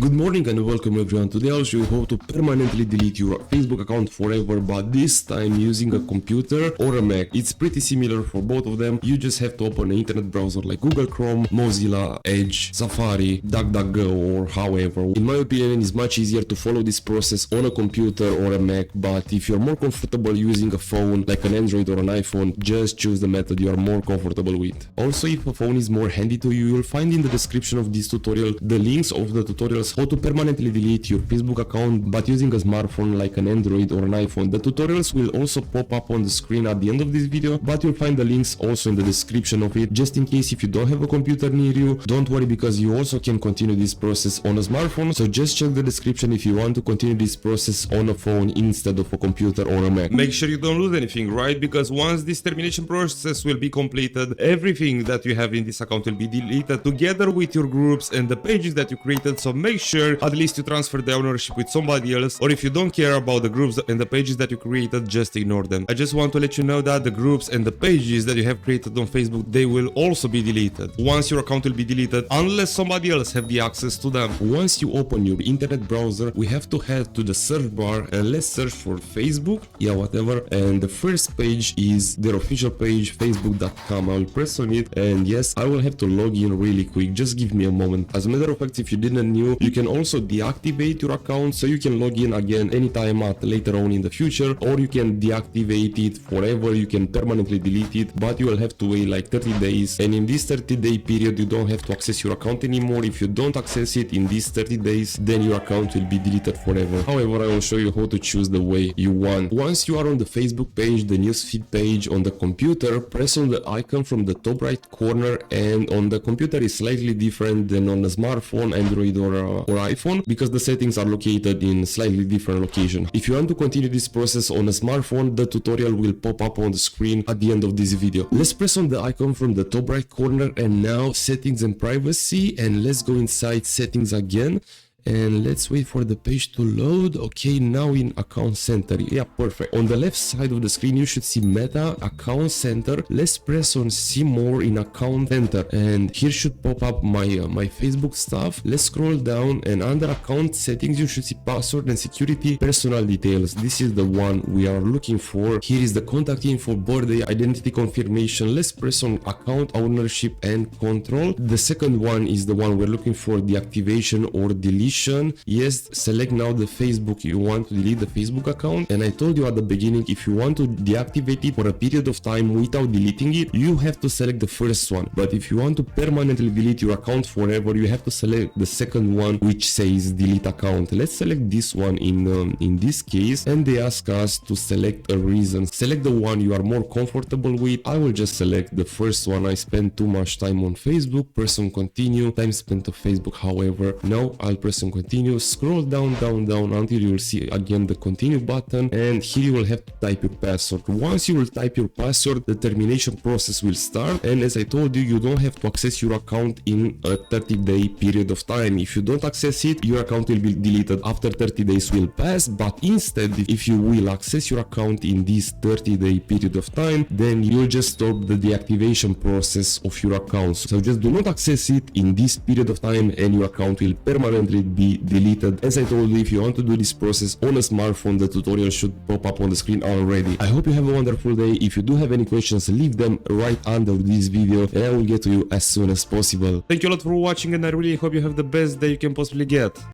Good morning and welcome everyone. Today I'll show you how to permanently delete your Facebook account forever, but this time using a computer or a Mac. It's pretty similar for both of them. You just have to open an internet browser like Google Chrome, Mozilla, Edge, Safari, DuckDuckGo, or however. In my opinion, it's much easier to follow this process on a computer or a Mac, but if you're more comfortable using a phone like an Android or an iPhone, just choose the method you are more comfortable with. Also, if a phone is more handy to you, you'll find in the description of this tutorial the links of the tutorials how to permanently delete your Facebook account but using a smartphone like an Android or an iPhone. The tutorials will also pop up on the screen at the end of this video, but you'll find the links also in the description of it. Just in case if you don't have a computer near you, don't worry because you also can continue this process on a smartphone, so just check the description if you want to continue this process on a phone instead of a computer or a Mac. Make sure you don't lose anything, right? Because once this termination process will be completed, everything that you have in this account will be deleted together with your groups and the pages that you created, so make sure at least you transfer the ownership with somebody else, or if you don't care about the groups and the pages that you created, just ignore them. I just want to let you know that the groups and the pages that you have created on Facebook, they will also be deleted. Once your account will be deleted, unless somebody else have the access to them. Once you open your internet browser, we have to head to the search bar and let's search for Facebook, whatever, and the first page is their official page, facebook.com. I will press on it, and yes, I will have to log in really quick. Just give me a moment. As a matter of fact, if you didn't know, you can also deactivate your account so you can log in again anytime later on in the future, or you can deactivate it forever. You can permanently delete it, but you will have to wait like 30 days, and in this 30-day period you don't have to access your account anymore. If you don't access it in these 30 days, then your account will be deleted forever. However, I will show you how to choose the way you want. Once you are on the Facebook page, the newsfeed page on the computer, press on the icon from the top right corner, and on the computer is slightly different than on a smartphone, Android or iPhone, because the settings are located in slightly different location. If you want to continue this process on a smartphone, the tutorial will pop up on the screen at the end of this video. Let's press on the icon from the top right corner, and now settings and privacy, and let's go inside settings again. And let's wait for the page to load. Okay, now in account center. Yeah, perfect. On the left side of the screen you should see Meta account center. Let's press on see more in account center, and here should pop up my Facebook stuff. Let's scroll down, and under account settings you should see password and security, personal details. This is the one we are looking for. Here is the contact info, birthday, identity confirmation. Let's press on account ownership and control. The second one is the one we're looking for, deactivation or deletion. Yes, select now the Facebook. You want to delete the Facebook account, and I told you at the beginning, if you want to deactivate it for a period of time without deleting it, you have to select the first one. But if you want to permanently delete your account forever, you have to select the second one, which says delete account. Let's select this one in this case, and they ask us to select a reason. Select the one you are more comfortable with. I will just select the first one. I spent too much time on Facebook. Press on continue. Time spent on Facebook, however. Now I'll press on continue. Scroll down until you will see again the continue button, and here you will have to type your password. Once you will type your password, the termination process will start, and as I told you, you don't have to access your account in a 30-day period of time. If you don't access it, your account will be deleted after 30 days will pass, but instead if you will access your account in this 30-day period of time, then you'll just stop the deactivation process of your account. So just do not access it in this period of time and your account will permanently be deleted. As I told you, if you want to do this process on a smartphone, the tutorial should pop up on the screen already. I hope you have a wonderful day. If you do have any questions, leave them right under this video and I will get to you as soon as possible. Thank you a lot for watching, and I really hope you have the best day you can possibly get.